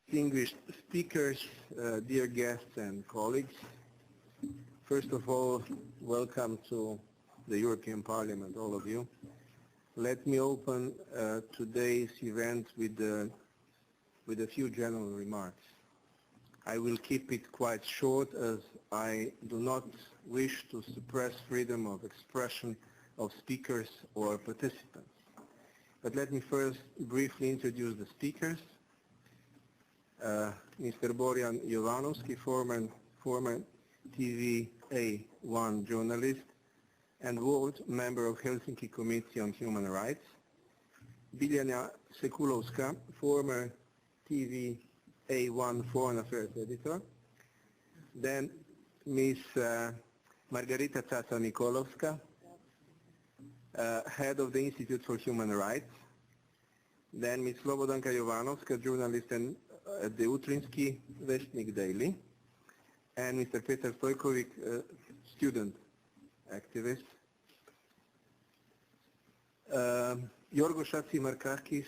distinguished speakers, dear guests and colleagues. First of all, welcome to the European Parliament, all of you. Let me open today's event with a few general remarks. I will keep it quite short as I do not wish to suppress freedom of expression of speakers or participants. But let me first briefly introduce the speakers. Mr. Borjan Jovanovski, former TVA1 journalist and world member of Helsinki Committee on Human Rights. Biljana Sekulovska, former TVA1 Foreign Affairs editor. Then Ms. Margarita Tata-Nikolovska, head of the Institute for Human Rights. Then Ms. Slobodanka Jovanovska, journalist at the Utrinski Vestnik Daily. And Mr. Petar Stojkovic, student activist. Yorgo Shatsimarkakis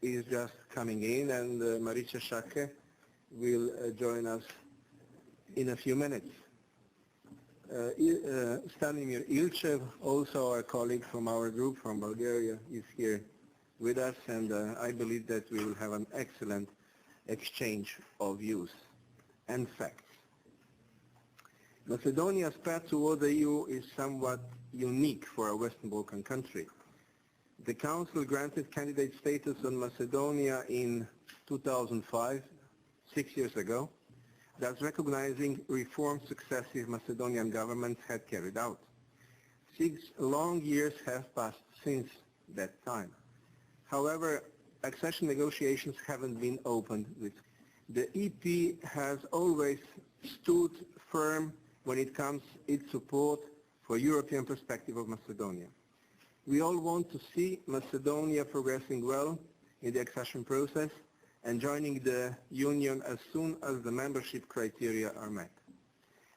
is just coming in, and Marica Šake will join us in a few minutes. Stanimir Ilchev, also our colleague from our group from Bulgaria, is here with us, and I believe that we will have an excellent exchange of views and facts. Macedonia's path toward the EU is somewhat unique for a Western Balkan country. The Council granted candidate status on Macedonia in 2005, 6 years ago, thus recognizing reforms successive Macedonian governments had carried out. 6 long years have passed since that time. However, accession negotiations haven't been opened with. The EP has always stood firm when it comes to its support for European perspective of Macedonia. We all want to see Macedonia progressing well in the accession process and joining the Union as soon as the membership criteria are met.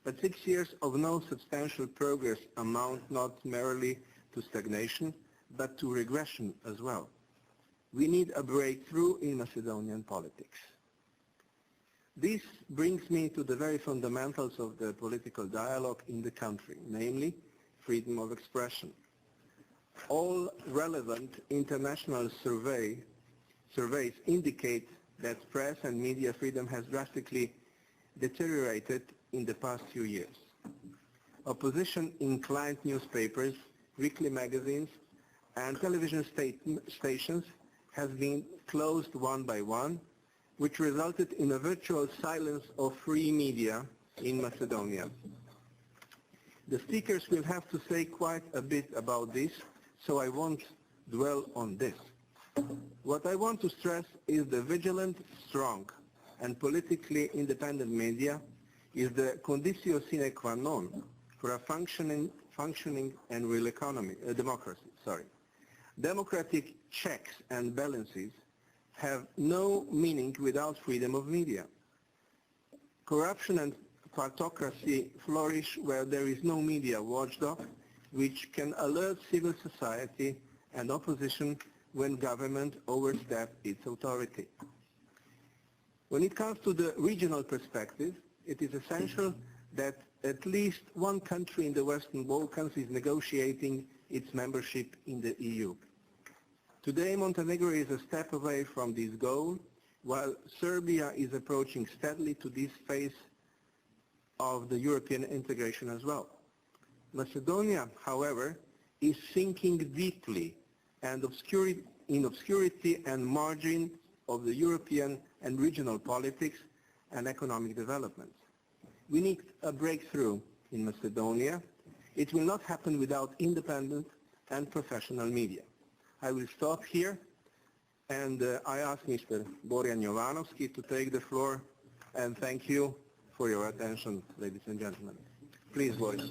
But 6 years of no substantial progress amount not merely to stagnation, but to regression as well. We need a breakthrough in Macedonian politics. This brings me to the very fundamentals of the political dialogue in the country, namely freedom of expression. All relevant international surveys indicate that press and media freedom has drastically deteriorated in the past few years. Opposition-inclined newspapers, weekly magazines, and television stations have been closed one by one, which resulted in a virtual silence of free media in Macedonia. The speakers will have to say quite a bit about this, so I won't dwell on this. What I want to stress is the vigilant, strong, and politically independent media is the conditio sine qua non for a functioning and real democracy. Democratic checks and balances have no meaning without freedom of media. Corruption and partocracy flourish where there is no media watchdog, which can alert civil society and opposition when government oversteps its authority. When it comes to the regional perspective, it is essential that at least one country in the Western Balkans is negotiating its membership in the EU. Today, Montenegro is a step away from this goal, while Serbia is approaching steadily to this phase of the European integration as well. Macedonia, however, is sinking deeply and in obscurity and margin of the European and regional politics and economic developments. We need a breakthrough in Macedonia. It will not happen without independent and professional media. I will stop here, and I ask Mr. Borjan Jovanovski to take the floor, and thank you for your attention, ladies and gentlemen. Please, Borjan.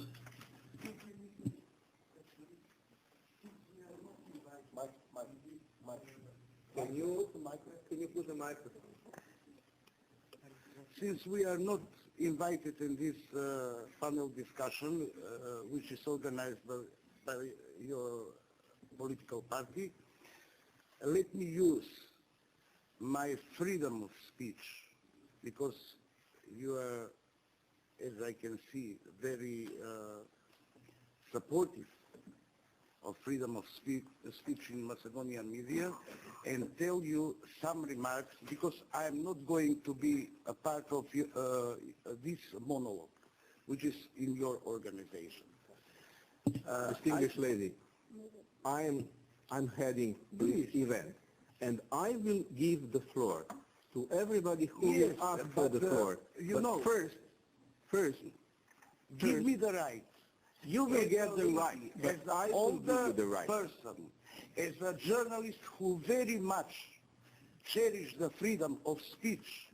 Can you put the microphone? Since we are not invited in this panel discussion, which is organized by your political party, let me use my freedom of speech because you are, as I can see, very supportive of freedom of speech in Macedonian media, and tell you some remarks, because I am not going to be a part of this monologue, which is in your organization. Distinguished lady, I'm heading this event, and I will give the floor to everybody who Yes, will ask for the floor. you But know, first, give me the right. you will get the right, but As I an will give older you the right. person, as a journalist who very much cherish the freedom of speech,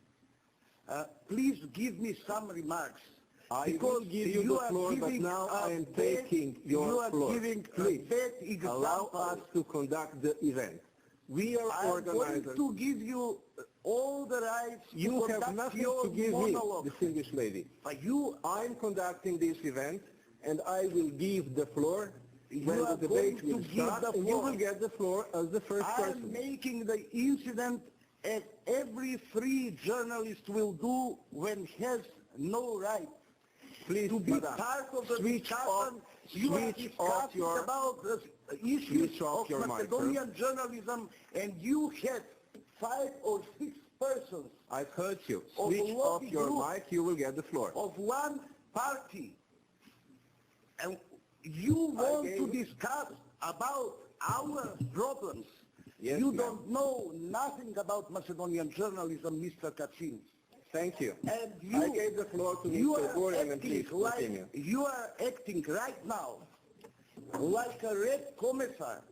please give me some remarks. I will give you the floor, but now I am taking your floor. You are giving Please, a bad example. allow us to conduct the event. We are I'm going organizers. to give you all the rights You to have conduct nothing your to give monologue. me, distinguished lady. But I'm conducting this event, and I will give the floor when You are the debate going to will give start, the and you floor. will get the floor as the first I'm person. making the incident as every free journalist will do when he has no right Please, to be madam, part of the switch discussion. off- You are switch off discussing your- about the issues switch off of your Macedonian journalism, and you had 5 or 6 persons I've heard you. Of Switch lobby off your group. mic, you will get the floor. of one party, and you want to gave- discuss about our problems. Yes, You ma'am. don't know nothing about Macedonian journalism, Mr. Kacin. Thank you. And you, I gave the floor to you Mr. are Borian, and please acting like, continue. you are acting right now like a red commissar,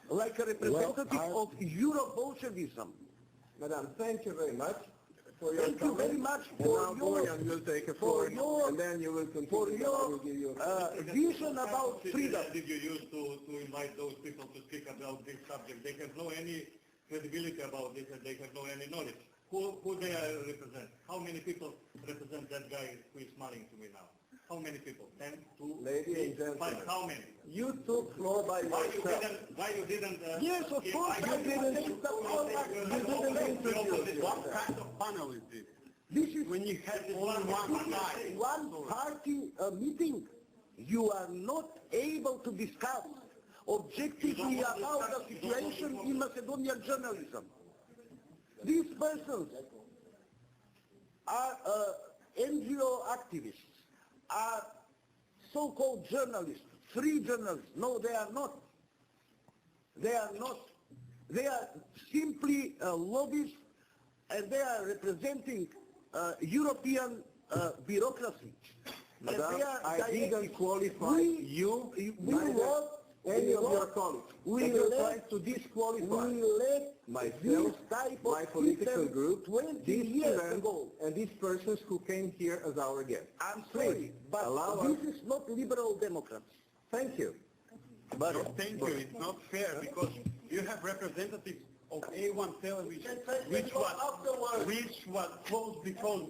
like a representative I- of Euro-Bolshevism. Madam, thank you very much for your Thank you comment. very much And for now your- Borian will take a for floor, your- and then you will continue. For and I will give your you vision about freedom. Did you use to invite those people to speak about this subject? They have no any credibility about this, and they have no any knowledge. Who they represent? How many people represent that guy who is smiling to me now? How many people? 10, 2, Ladies 3, and gentlemen. 5? How many? You took floor by yourself. Why you didn't? Yes, of course, I didn't take the floor, but you didn't introduce What yourself. kind of panel is this? This is When you have only one side. one party meeting. You are not able to discuss objectively about the situation in Macedonian journalism. These persons are NGO activists, are so-called journalists, free journalists. No, they are not. They are not. They are simply lobbyists, and they are representing European bureaucracy. And Madam, they are I directing- didn't qualify you, we neither want any of your colleagues. we But you're let- trying to disqualify we let myself, this type of my political system group, 20 this years event, ago. and these persons who came here as our guests. I'm sorry, but allow this is not liberal democrats. Thank you. But thank you, it's not fair because you have representatives of A1 television, which was closed because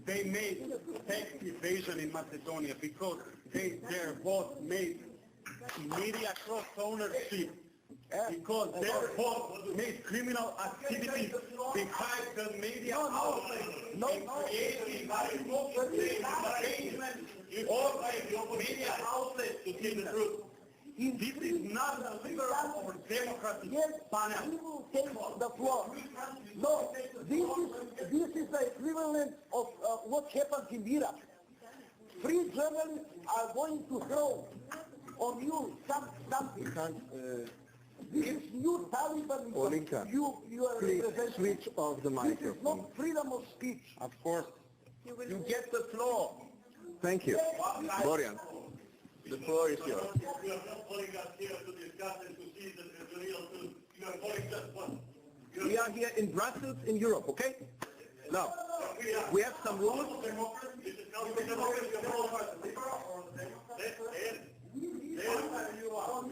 they made tax evasion in Macedonia, because their boss made media cross ownership, because their boss made criminal activities behind the media outlets and creating arrangement of media outlets to tell the truth. This is not a liberal or democratic Yes, panel. you will take the floor. No, this is the equivalent of what happened in Iraq. Free journalists are going to throw on you something. This new Taliban, Olinka, you are Please representing. switch off the This is microphone. not freedom of speech. Of course. You get the floor. Thank you. Borian, the floor is yours. You are not calling us here to discuss and to see the real truth. You are calling just one. We are here in Brussels, in Europe, okay? Now, we have some rules.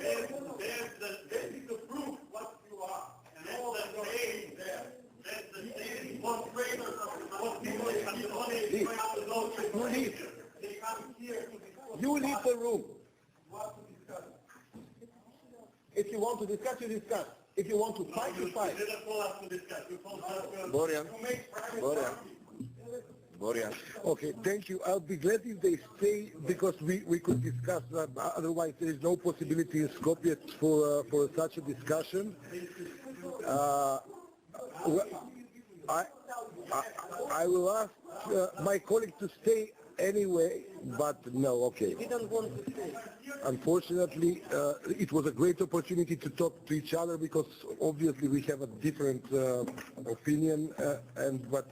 This is the proof what you are. And that's the saying there. That's the saying. What traitors, what people in Macedonia going out to know. You leave. They come here to discuss. You leave the room. What to discuss. If you want to discuss, you discuss. If you want to fight, you fight. You didn't call us to discuss. You called us to Borian, make private Borian, property. Borian. Okay, thank you. I'll be glad if they stay because we could discuss that. Otherwise, there is no possibility in Skopje for such a discussion. Well, I will ask my colleague to stay anyway, but no, okay. We don't want to stay. Unfortunately, it was a great opportunity to talk to each other because obviously we have a different opinion. But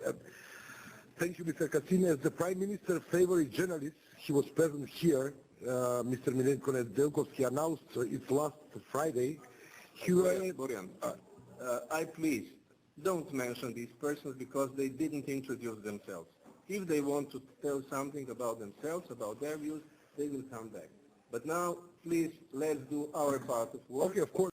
thank you, Mr. Kacin. As the Prime Minister's favorite journalist, he was present here. Mr. Milenko Nedeljkovski announced it last Friday. Borian, I please don't mention these persons because they didn't introduce themselves. If they want to tell something about themselves, about their views, they will come back. But now, please, let's do our part of work. Okay, of course.